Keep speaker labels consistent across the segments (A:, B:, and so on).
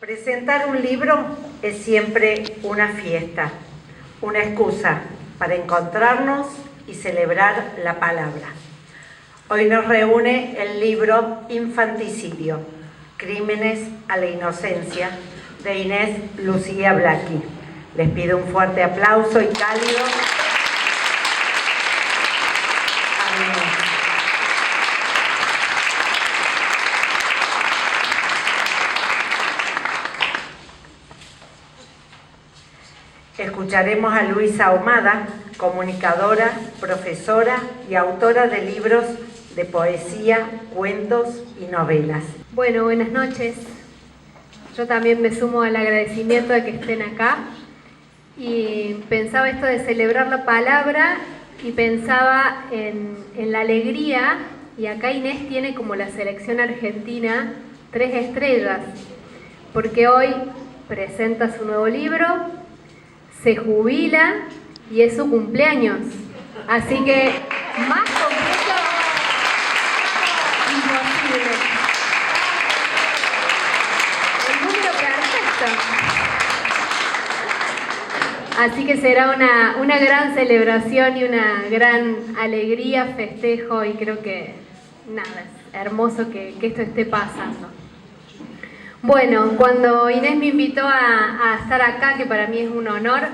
A: Presentar un libro es siempre una fiesta, una excusa para encontrarnos y celebrar la palabra. Hoy nos reúne el libro Infanticidio, Crímenes a la Inocencia, de Inés Lucía Blacchi. Les pido un fuerte aplauso y cálido. Escucharemos a Luisa Ahumada, comunicadora, profesora y autora de libros de poesía, cuentos y novelas.
B: Bueno, buenas noches. Yo también me sumo al agradecimiento de que estén acá. Y pensaba esto de celebrar la palabra y pensaba en la alegría. Y acá Inés tiene como la selección argentina 3 estrellas, porque hoy presenta su nuevo libro, se jubila y es su cumpleaños. Así que más completo imposible. El número perfecto. Así que será una gran celebración y una gran alegría, festejo, y creo que nada, es hermoso que esto esté pasando. Bueno, cuando Inés me invitó a estar acá, que para mí es un honor,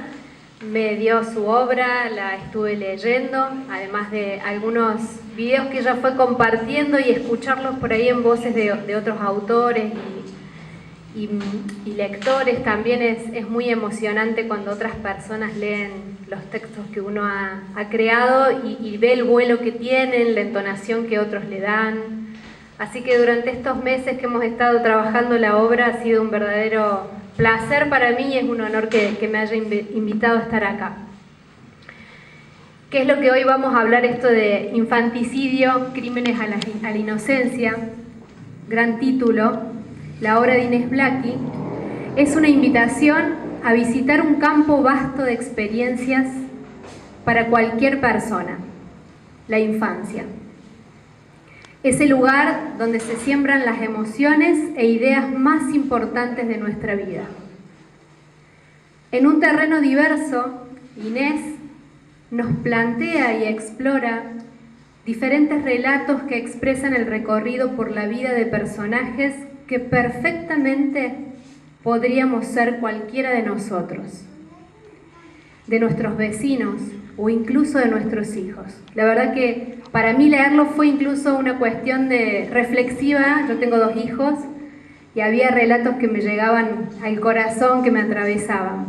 B: me dio su obra, la estuve leyendo, además de algunos videos que ella fue compartiendo y escucharlos por ahí en voces de otros autores y lectores. También es muy emocionante cuando otras personas leen los textos que uno ha creado y ve el vuelo que tienen, la entonación que otros le dan. Así que durante estos meses que hemos estado trabajando la obra ha sido un verdadero placer para mí y es un honor que me haya invitado a estar acá. ¿Qué es lo que hoy vamos a hablar? Esto de infanticidio, crímenes a la inocencia, gran título, la obra de Inés Blacchi, es una invitación a visitar un campo vasto de experiencias para cualquier persona, la infancia. Es el lugar donde se siembran las emociones e ideas más importantes de nuestra vida. En un terreno diverso, Inés nos plantea y explora diferentes relatos que expresan el recorrido por la vida de personajes que perfectamente podríamos ser cualquiera de nosotros, de nuestros vecinos o incluso de nuestros hijos. La verdad que para mí leerlo fue incluso una cuestión de reflexiva. Yo tengo 2 hijos y había relatos que me llegaban al corazón, que me atravesaban.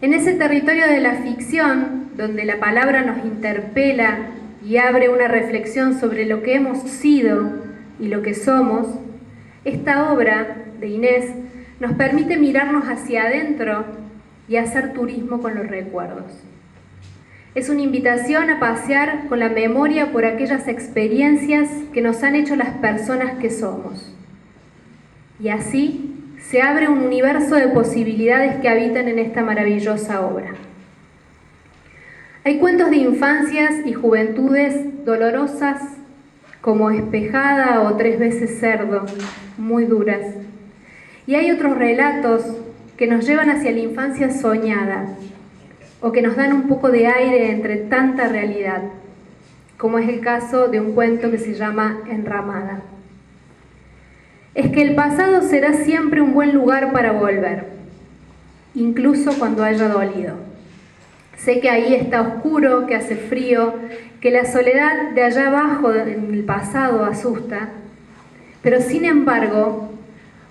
B: En ese territorio de la ficción, donde la palabra nos interpela y abre una reflexión sobre lo que hemos sido y lo que somos, esta obra de Inés nos permite mirarnos hacia adentro y hacer turismo con los recuerdos. Es una invitación a pasear con la memoria por aquellas experiencias que nos han hecho las personas que somos. Y así se abre un universo de posibilidades que habitan en esta maravillosa obra. Hay cuentos de infancias y juventudes dolorosas, como Espejada o 3 veces Cerdo, muy duras. Y hay otros relatos que nos llevan hacia la infancia soñada, o que nos dan un poco de aire entre tanta realidad, como es el caso de un cuento que se llama Enramada. Es que el pasado será siempre un buen lugar para volver, incluso cuando haya dolido. Sé que ahí está oscuro, que hace frío, que la soledad de allá abajo en el pasado asusta, pero sin embargo,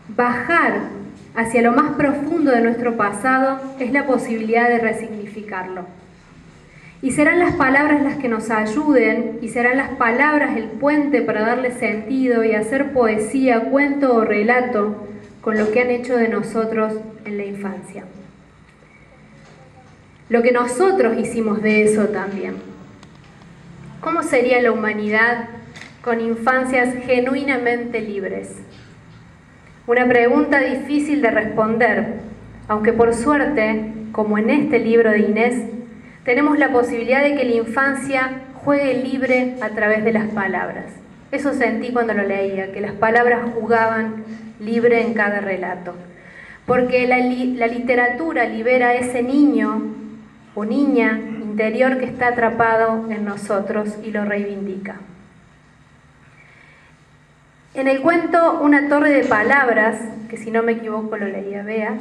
B: bajar hacia lo más profundo de nuestro pasado es la posibilidad de resignificarlo. Y serán las palabras las que nos ayuden, y serán las palabras el puente para darle sentido y hacer poesía, cuento o relato con lo que han hecho de nosotros en la infancia. Lo que nosotros hicimos de eso también. ¿Cómo sería la humanidad con infancias genuinamente libres? Una pregunta difícil de responder, aunque por suerte, como en este libro de Inés, tenemos la posibilidad de que la infancia juegue libre a través de las palabras. Eso sentí cuando lo leía, que las palabras jugaban libre en cada relato. Porque la literatura libera a ese niño o niña interior que está atrapado en nosotros y lo reivindica. En el cuento Una torre de palabras, que si no me equivoco lo leía Bea,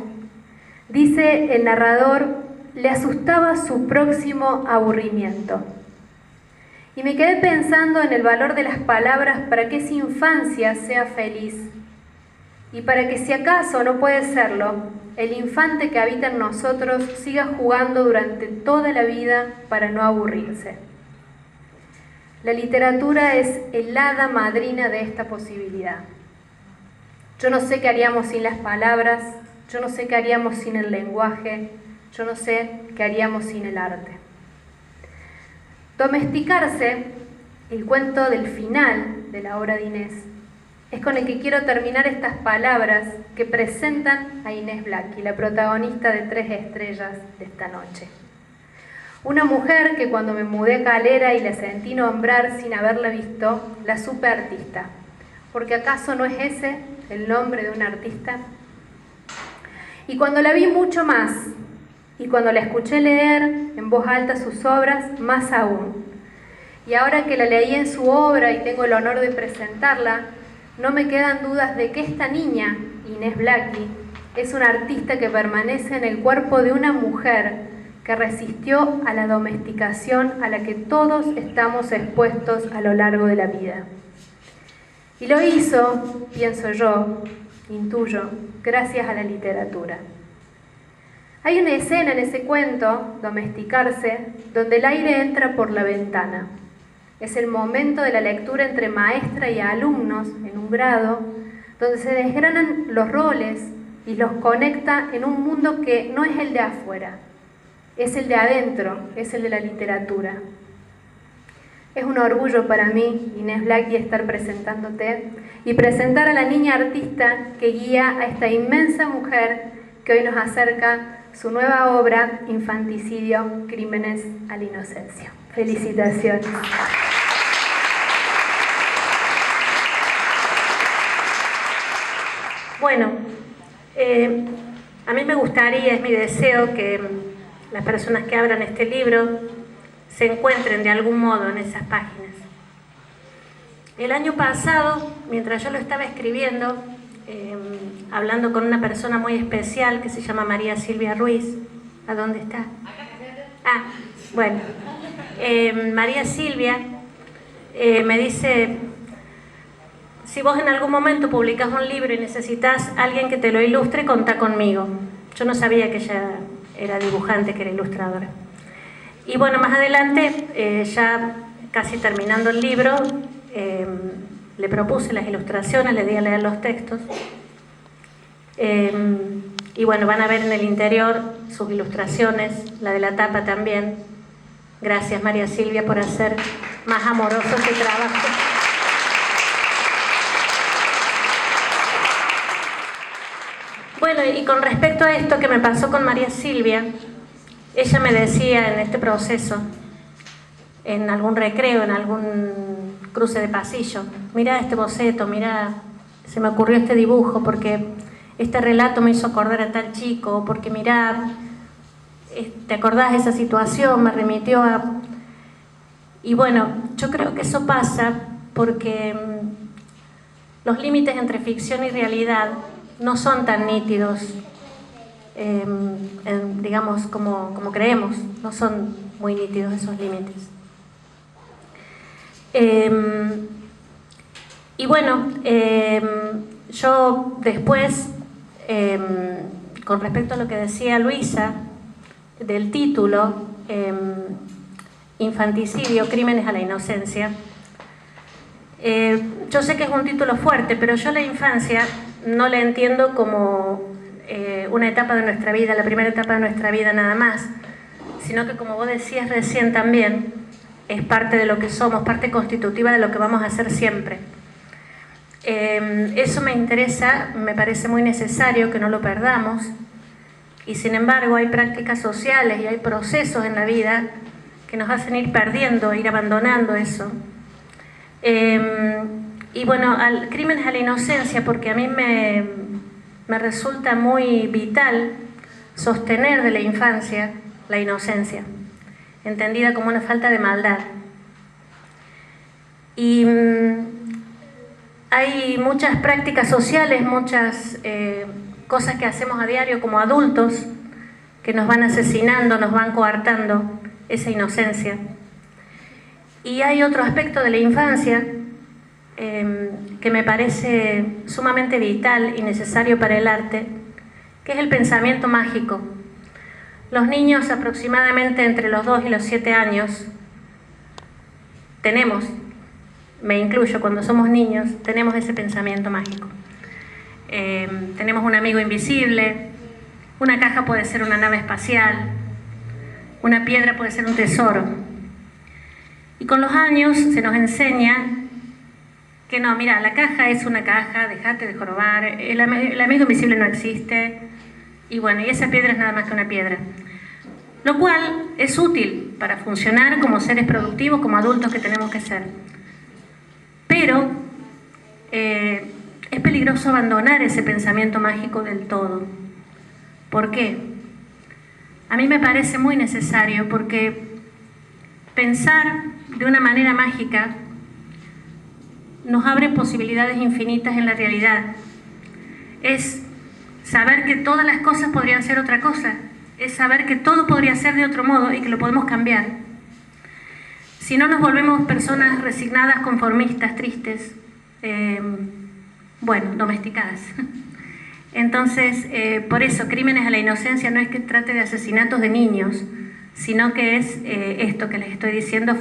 B: dice el narrador, le asustaba su próximo aburrimiento. Y me quedé pensando en el valor de las palabras para que esa infancia sea feliz. Y para que si acaso no puede serlo, el infante que habita en nosotros siga jugando durante toda la vida para no aburrirse. La literatura es el hada madrina de esta posibilidad. Yo no sé qué haríamos sin las palabras, yo no sé qué haríamos sin el lenguaje, yo no sé qué haríamos sin el arte. Domesticarse, el cuento del final de la obra de Inés, es con el que quiero terminar estas palabras que presentan a Inés Blacchi, la protagonista de 3 estrellas de esta noche. Una mujer que cuando me mudé a Calera y la sentí nombrar sin haberla visto, la supe artista. Porque ¿acaso no es ese el nombre de un artista? Y cuando la vi mucho más, y cuando la escuché leer en voz alta sus obras, más aún. Y ahora que la leí en su obra y tengo el honor de presentarla, no me quedan dudas de que esta niña, Inés Blacchi, es una artista que permanece en el cuerpo de una mujer que resistió a la domesticación a la que todos estamos expuestos a lo largo de la vida. Y lo hizo, pienso yo, intuyo, gracias a la literatura. Hay una escena en ese cuento, Domesticarse, donde el aire entra por la ventana. Es el momento de la lectura entre maestra y alumnos en un grado, donde se desgranan los roles y los conecta en un mundo que no es el de afuera, es el de adentro, es el de la literatura. Es un orgullo para mí, Inés Blacchi, estar presentándote y presentar a la niña artista que guía a esta inmensa mujer que hoy nos acerca su nueva obra, Infanticidio, Crímenes a la Inocencia. Felicitaciones.
C: Bueno, a mí me gustaría, es mi deseo, que las personas que abran este libro se encuentren de algún modo en esas páginas. El año pasado, mientras yo lo estaba escribiendo, hablando con una persona muy especial que se llama María Silvia Ruiz. ¿A dónde está? Ah, bueno. María Silvia me dice, si vos en algún momento publicás un libro y necesitas a alguien que te lo ilustre, contá conmigo. Yo no sabía que ella era dibujante, que era ilustradora. Y bueno, más adelante, ya casi terminando el libro, le propuse las ilustraciones, le di a leer los textos. Y bueno, van a ver en el interior sus ilustraciones, la de la tapa también. Gracias, María Silvia, por hacer más amoroso este trabajo. Bueno, y con respecto a esto que me pasó con María Silvia, ella me decía en este proceso, en algún recreo, en algún cruce de pasillo, mira este boceto, mira, se me ocurrió este dibujo porque este relato me hizo acordar a tal chico, porque mira, ¿te acordás de esa situación? Me remitió a... Y bueno, yo creo que eso pasa porque los límites entre ficción y realidad no son tan nítidos, digamos, como creemos, no son muy nítidos esos límites. Y bueno, yo después, con respecto a lo que decía Luisa, del título, Infanticidio, Crímenes a la Inocencia, yo sé que es un título fuerte, pero yo la infancia no la entiendo como una etapa de nuestra vida, la primera etapa de nuestra vida nada más, sino que, como vos decías recién también, es parte de lo que somos, parte constitutiva de lo que vamos a hacer siempre. Eso me interesa, me parece muy necesario que no lo perdamos, y sin embargo hay prácticas sociales y hay procesos en la vida que nos hacen ir perdiendo, ir abandonando eso. Y bueno, al Crímenes a la Inocencia, porque a mí me resulta muy vital sostener de la infancia la inocencia, entendida como una falta de maldad. Y hay muchas prácticas sociales, muchas cosas que hacemos a diario como adultos que nos van asesinando, nos van coartando esa inocencia. Y hay otro aspecto de la infancia que me parece sumamente vital y necesario para el arte, que es el pensamiento mágico. Los niños aproximadamente entre los 2 y los 7 años tenemos, me incluyo, cuando somos niños, tenemos ese pensamiento mágico. Tenemos un amigo invisible, una caja puede ser una nave espacial, una piedra puede ser un tesoro. Y con los años se nos enseña que no, mira, la caja es una caja, dejate de jorobar, el amigo invisible no existe, y bueno, y esa piedra es nada más que una piedra. Lo cual es útil para funcionar como seres productivos, como adultos que tenemos que ser. Pero es peligroso abandonar ese pensamiento mágico del todo. ¿Por qué? A mí me parece muy necesario, porque pensar de una manera mágica nos abre posibilidades infinitas en la realidad. Es saber que todas las cosas podrían ser otra cosa, es saber que todo podría ser de otro modo y que lo podemos cambiar. Si no nos volvemos personas resignadas, conformistas, tristes, domesticadas. Entonces, por eso, Crímenes a la Inocencia no es que trate de asesinatos de niños, sino que es esto que les estoy diciendo,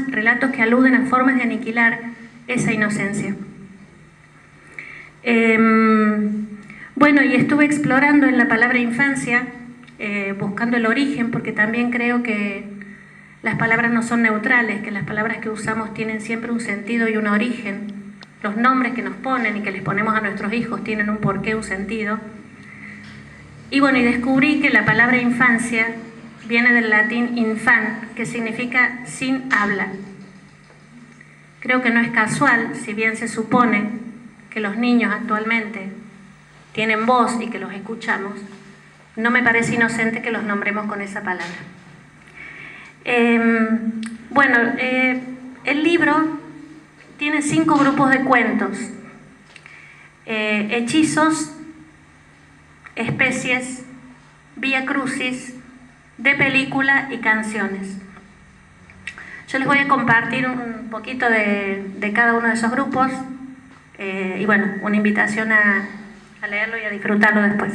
C: relatos que aluden a formas de aniquilar esa inocencia. Y estuve explorando en la palabra infancia, buscando el origen, porque también creo que las palabras no son neutrales, que las palabras que usamos tienen siempre un sentido y un origen. Los nombres que nos ponen y que les ponemos a nuestros hijos tienen un porqué, un sentido. Y descubrí que la palabra infancia viene del latín infant, que significa sin habla. Creo que no es casual, si bien se supone que los niños actualmente tienen voz y que los escuchamos, no me parece inocente que los nombremos con esa palabra. El libro tiene 5 grupos de cuentos: hechizos, especies, vía crucis, de película y canciones. Yo les voy a compartir un poquito de cada uno de esos grupos una invitación a leerlo y a disfrutarlo después.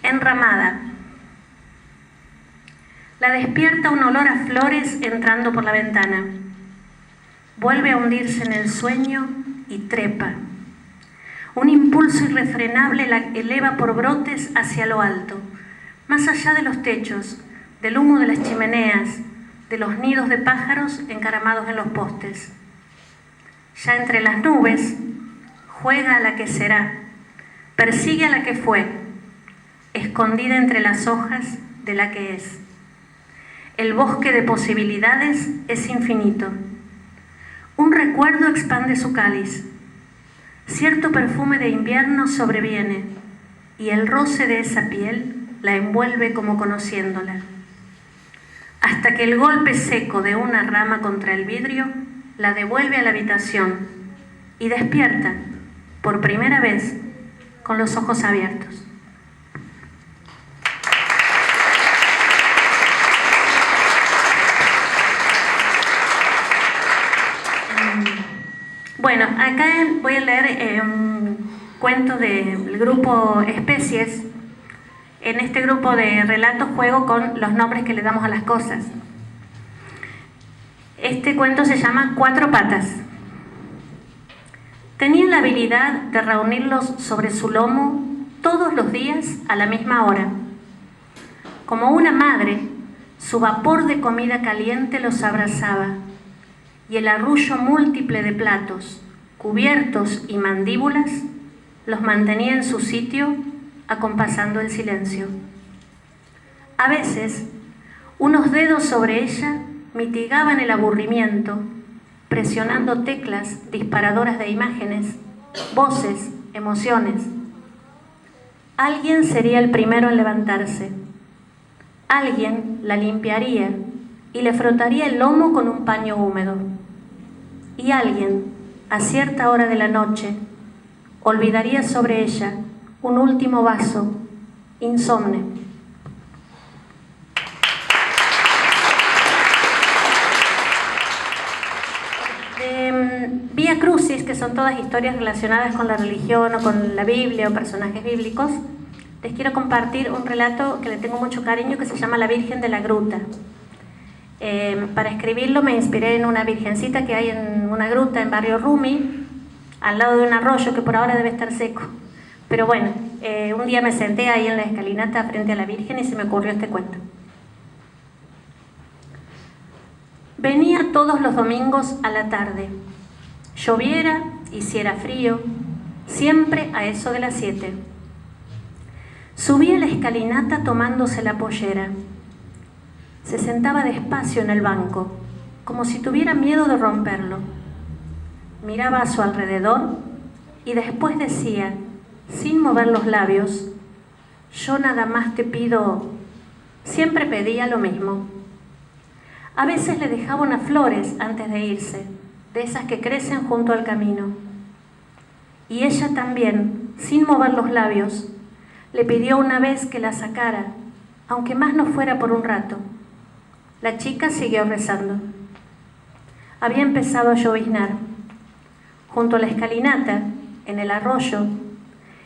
C: Enramada. La despierta un olor a flores entrando por la ventana. Vuelve a hundirse en el sueño y trepa. Un impulso irrefrenable la eleva por brotes hacia lo alto, más allá de los techos, del humo de las chimeneas, de los nidos de pájaros encaramados en los postes. Ya entre las nubes, juega a la que será, persigue a la que fue, escondida entre las hojas de la que es. El bosque de posibilidades es infinito. Un recuerdo expande su cáliz. Cierto perfume de invierno sobreviene y el roce de esa piel la envuelve como conociéndola. Hasta que el golpe seco de una rama contra el vidrio la devuelve a la habitación y despierta, por primera vez, con los ojos abiertos. Acá voy a leer un cuento del grupo Especies. En este grupo de relatos juego con los nombres que le damos a las cosas. Este cuento se llama 4 patas. Tenía la habilidad de reunirlos sobre su lomo todos los días a la misma hora. Como una madre, su vapor de comida caliente los abrazaba y el arrullo múltiple de platos, cubiertos y mandíbulas los mantenía en su sitio, acompasando el silencio. A veces, unos dedos sobre ella mitigaban el aburrimiento, presionando teclas disparadoras de imágenes, voces, emociones. Alguien sería el primero en levantarse. Alguien la limpiaría y le frotaría el lomo con un paño húmedo. Y alguien, a cierta hora de la noche, olvidaría sobre ella un último vaso, insomne. Vía Crucis, que son todas historias relacionadas con la religión o con la Biblia o personajes bíblicos, les quiero compartir un relato que le tengo mucho cariño que se llama La Virgen de la Gruta. Para escribirlo me inspiré en una virgencita que hay en una gruta en Barrio Rumi, al lado de un arroyo que por ahora debe estar seco. Pero bueno, un día me senté ahí en la escalinata frente a la Virgen y se me ocurrió este cuento. Venía todos los domingos a la tarde. Lloviera, hiciera frío, siempre a eso de las 7. Subía la escalinata tomándose la pollera. Se sentaba despacio en el banco, como si tuviera miedo de romperlo. Miraba a su alrededor y después decía, sin mover los labios, yo nada más te pido. Siempre pedía lo mismo. A veces le dejaba unas flores antes de irse, de esas que crecen junto al camino. Y ella también, sin mover los labios, le pidió una vez que la sacara, aunque más no fuera por un rato. La chica siguió rezando. Había empezado a lloviznar. Junto a la escalinata, en el arroyo,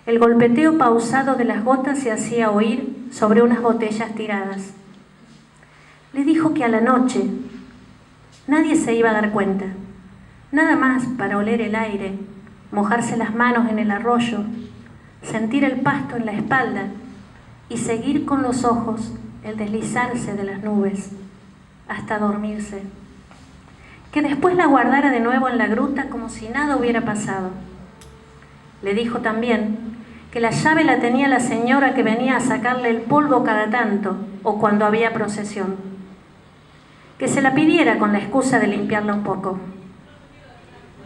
C: el golpeteo pausado de las gotas se hacía oír sobre unas botellas tiradas. Le dijo que a la noche nadie se iba a dar cuenta, nada más para oler el aire, mojarse las manos en el arroyo, sentir el pasto en la espalda y seguir con los ojos el deslizarse de las nubes hasta dormirse. Que después la guardara de nuevo en la gruta como si nada hubiera pasado. Le dijo también que la llave la tenía la señora que venía a sacarle el polvo cada tanto o cuando había procesión. Que se la pidiera con la excusa de limpiarla un poco.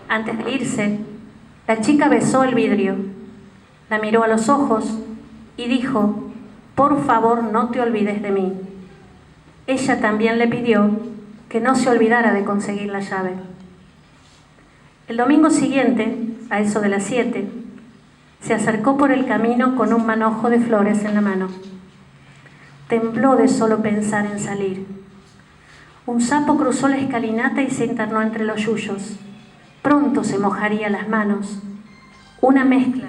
C: Antes de irse, la chica besó el vidrio, la miró a los ojos y dijo, por favor no te olvides de mí. Ella también le pidió que no se olvidara de conseguir la llave. El domingo siguiente, a eso de las 7, se acercó por el camino con un manojo de flores en la mano. Tembló de solo pensar en salir. Un sapo cruzó la escalinata y se internó entre los yuyos. Pronto se mojaría las manos. Una mezcla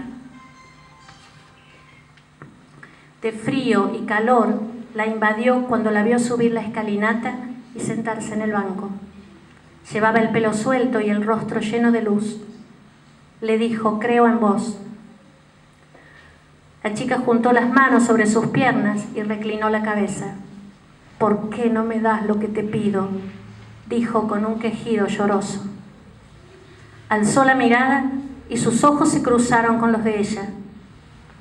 C: de frío y calor la invadió cuando la vio subir la escalinata y sentarse en el banco. Llevaba el pelo suelto y el rostro lleno de luz. Le dijo, creo en vos. La chica juntó las manos sobre sus piernas y reclinó la cabeza. ¿Por qué no me das lo que te pido?, dijo con un quejido lloroso. Alzó la mirada y sus ojos se cruzaron con los de ella.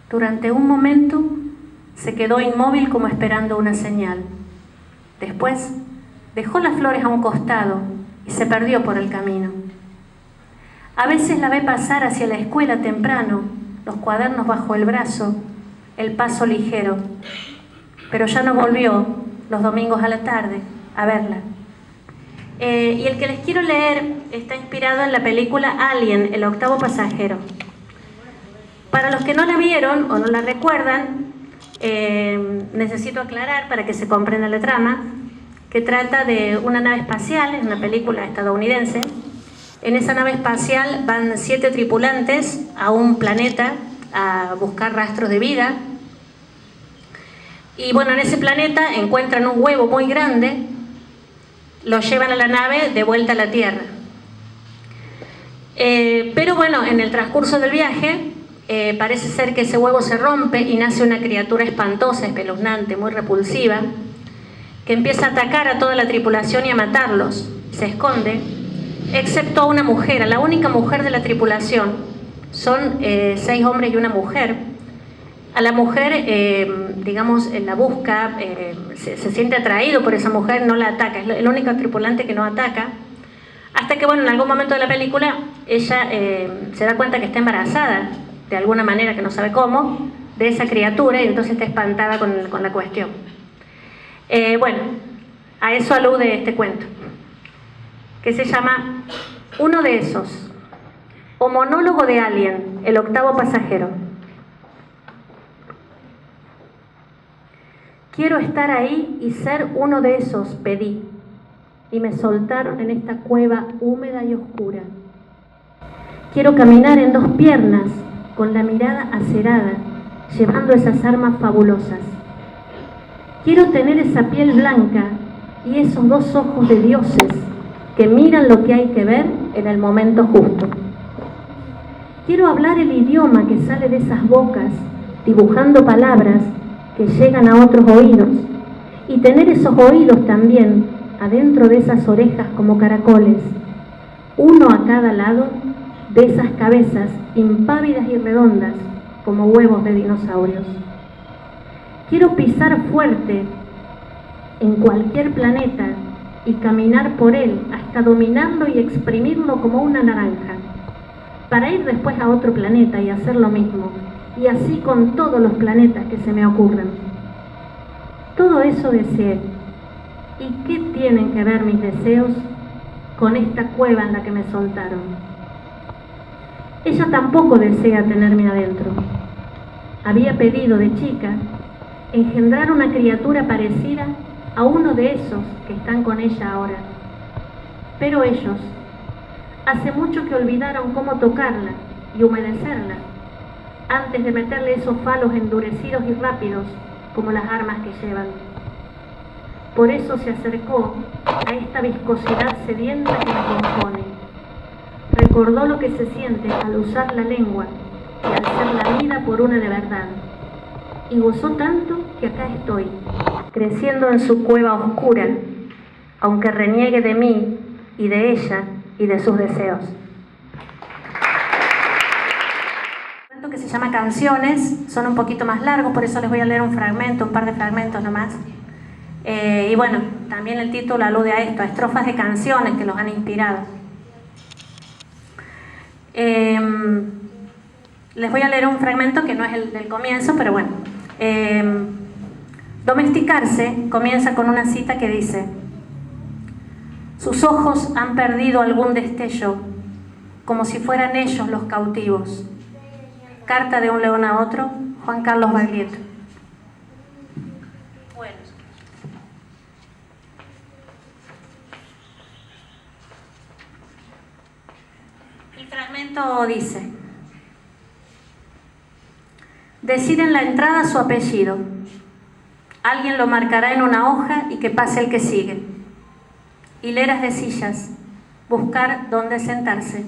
C: Durante un momento se quedó inmóvil como esperando una señal. Después dejó las flores a un costado y se perdió por el camino. A veces la ve pasar hacia la escuela temprano, los cuadernos bajo el brazo, el paso ligero, pero ya no volvió los domingos a la tarde a verla. Y el que les quiero leer está inspirado en la película Alien, el octavo pasajero. Para los que no la vieron o no la recuerdan, necesito aclarar para que se comprenda la trama, que trata de una nave espacial, es una película estadounidense. En esa nave espacial van 7 tripulantes a un planeta a buscar rastros de vida. Y bueno, en ese planeta encuentran un huevo muy grande, lo llevan a la nave de vuelta a la Tierra. Pero bueno, en el transcurso del viaje parece ser que ese huevo se rompe y nace una criatura espantosa, espeluznante, muy repulsiva, que empieza a atacar a toda la tripulación y a matarlos. Se esconde, excepto a una mujer, a la única mujer de la tripulación. Son 6 hombres y una mujer. A la mujer, digamos, la busca, se siente atraído por esa mujer, no la ataca, es el único tripulante que no ataca. Hasta que, bueno, en algún momento de la película ella se da cuenta que está embarazada, de alguna manera que no sabe cómo, de esa criatura, y entonces está espantada con la cuestión. Bueno, a eso alude este cuento, que se llama Uno de esos, o monólogo de Alien, el octavo pasajero. Quiero estar ahí y ser uno de esos, pedí, y me soltaron en esta cueva húmeda y oscura. Quiero caminar en dos piernas, con la mirada acerada, llevando esas armas fabulosas. Quiero tener esa piel blanca y esos dos ojos de dioses que miran lo que hay que ver en el momento justo. Quiero hablar el idioma que sale de esas bocas, dibujando palabras que llegan a otros oídos, y tener esos oídos también adentro de esas orejas como caracoles, uno a cada lado de esas cabezas impávidas y redondas como huevos de dinosaurios. Quiero pisar fuerte en cualquier planeta y caminar por él hasta dominarlo y exprimirlo como una naranja, para ir después a otro planeta y hacer lo mismo, y así con todos los planetas que se me ocurran. Todo eso deseé. ¿Y qué tienen que ver mis deseos con esta cueva en la que me soltaron? Ella tampoco desea tenerme adentro. Había pedido de chica engendrar una criatura parecida a uno de esos que están con ella ahora. Pero ellos, hace mucho que olvidaron cómo tocarla y humedecerla, antes de meterle esos falos endurecidos y rápidos como las armas que llevan. Por eso se acercó a esta viscosidad sedienta que la compone. Recordó lo que se siente al usar la lengua y al ser lamida por una de verdad. Y gozó tanto que acá estoy, creciendo en su cueva oscura, aunque reniegue de mí y de ella y de sus deseos. Un cuento que se llama Canciones, son un poquito más largos, por eso les voy a leer un par de fragmentos nomás. Y bueno, también el título alude a esto, a estrofas de canciones que los han inspirado. Les voy a leer un fragmento que no es el del comienzo, pero bueno. Domesticarse comienza con una cita que dice: sus ojos han perdido algún destello, como si fueran ellos los cautivos. Carta de un león a otro, Juan Carlos Baglietto. Bueno. El fragmento dice: decide en la entrada su apellido. Alguien lo marcará en una hoja y que pase el que sigue. Hileras de sillas, buscar dónde sentarse.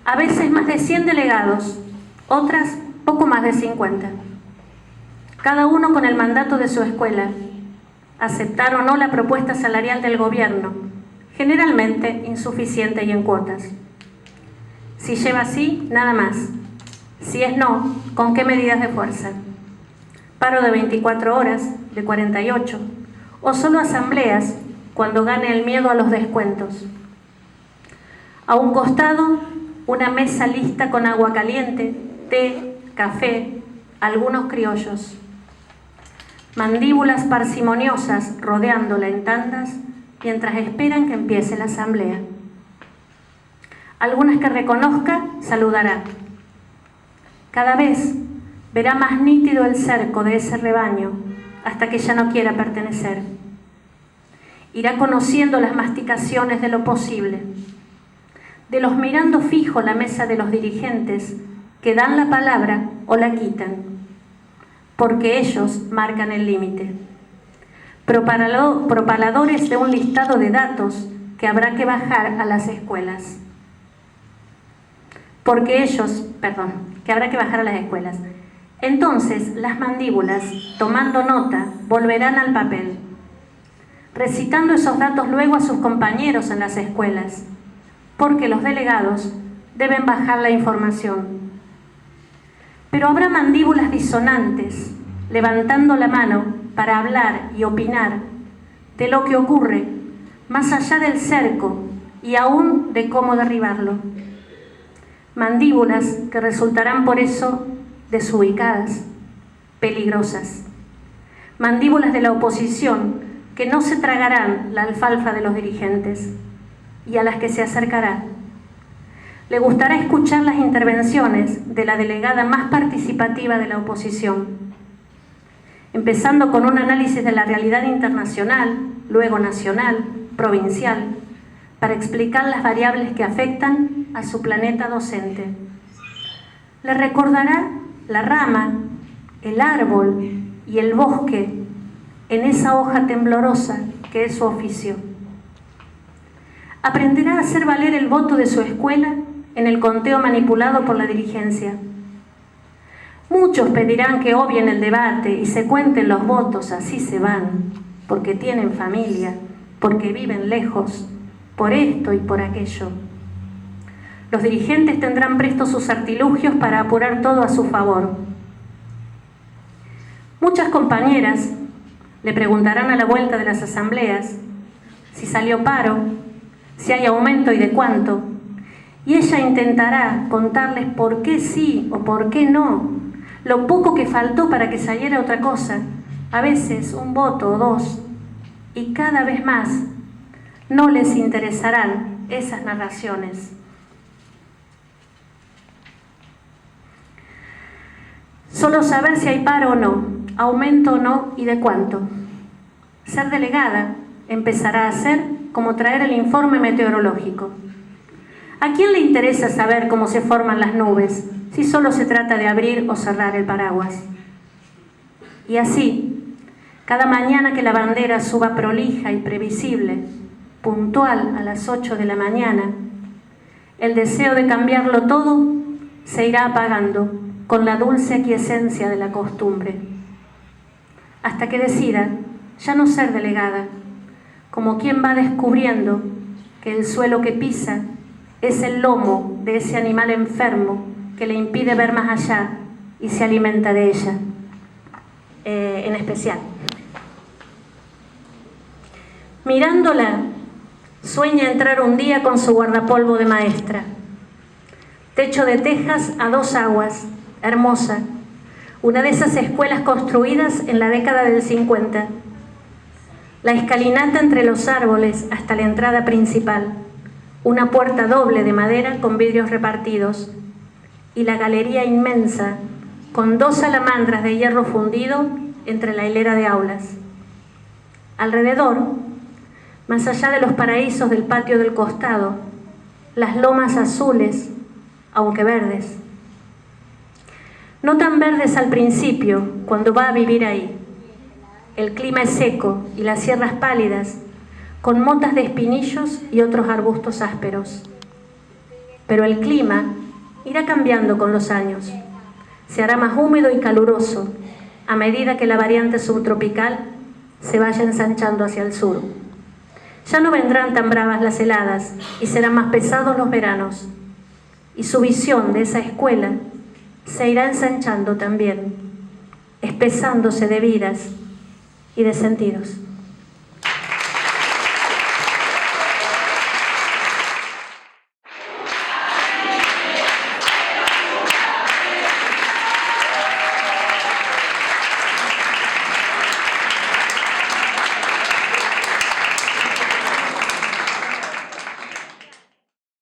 C: A veces más de 100 delegados, otras poco más de 50. Cada uno con el mandato de su escuela. Aceptar o no la propuesta salarial del gobierno, generalmente insuficiente y en cuotas. Si lleva sí, nada más. Si es no, ¿con qué medidas de fuerza? Paro de 24 horas, de 48, o solo asambleas cuando gane el miedo a los descuentos. A un costado, una mesa lista con agua caliente, té, café, algunos criollos. Mandíbulas parsimoniosas rodeándola en tandas mientras esperan que empiece la asamblea. Algunas que reconozca, saludará. Cada vez verá más nítido el cerco de ese rebaño hasta que ya no quiera pertenecer. Irá conociendo las masticaciones de lo posible, de los mirando fijo la mesa de los dirigentes que dan la palabra o la quitan, porque ellos marcan el límite. Propaladores de un listado de datos que habrá que bajar a las escuelas. Que habrá que bajar a las escuelas. Entonces, las mandíbulas, tomando nota, volverán al papel, recitando esos datos luego a sus compañeros en las escuelas, porque los delegados deben bajar la información. Pero habrá mandíbulas disonantes, levantando la mano para hablar y opinar de lo que ocurre más allá del cerco y aún de cómo derribarlo. Mandíbulas que resultarán por eso desubicadas, peligrosas. Mandíbulas de la oposición que no se tragarán la alfalfa de los dirigentes y a las que se acercará. Le gustará escuchar las intervenciones de la delegada más participativa de la oposición, empezando con un análisis de la realidad internacional, luego nacional, provincial, para explicar las variables que afectan a su planeta docente. Le recordará la rama, el árbol y el bosque en esa hoja temblorosa que es su oficio. Aprenderá a hacer valer el voto de su escuela en el conteo manipulado por la dirigencia. Muchos pedirán que obvien el debate y se cuenten los votos, así se van, porque tienen familia, porque viven lejos, por esto y por aquello. Los dirigentes tendrán prestos sus artilugios para apurar todo a su favor. Muchas compañeras le preguntarán a la vuelta de las asambleas si salió paro, si hay aumento y de cuánto, y ella intentará contarles por qué sí o por qué no, lo poco que faltó para que saliera otra cosa, a veces un voto o dos, y cada vez más no les interesarán esas narraciones. Solo saber si hay paro o no, aumento o no y de cuánto. Ser delegada empezará a ser como traer el informe meteorológico. ¿A quién le interesa saber cómo se forman las nubes si solo se trata de abrir o cerrar el paraguas? Y así, cada mañana que la bandera suba prolija y previsible, puntual a las 8 de la mañana, el deseo de cambiarlo todo se irá apagando con la dulce aquiescencia de la costumbre, hasta que decida ya no ser delegada, como quien va descubriendo que el suelo que pisa es el lomo de ese animal enfermo que le impide ver más allá y se alimenta de ella, en especial. Mirándola, sueña entrar un día con su guardapolvo de maestra. Techo de tejas a dos aguas, hermosa, una de esas escuelas construidas en la década del 50. La escalinata entre los árboles hasta la entrada principal, una puerta doble de madera con vidrios repartidos y la galería inmensa con dos salamandras de hierro fundido entre la hilera de aulas. Alrededor, más allá de los paraísos del patio del costado, las lomas azules, aunque verdes. No tan verdes al principio, cuando va a vivir ahí. El clima es seco y las sierras pálidas, con motas de espinillos y otros arbustos ásperos. Pero el clima irá cambiando con los años. Se hará más húmedo y caluroso a medida que la variante subtropical se vaya ensanchando hacia el sur. Ya no vendrán tan bravas las heladas y serán más pesados los veranos. Y su visión de esa escuela se irá ensanchando también, espesándose de vidas y de sentidos.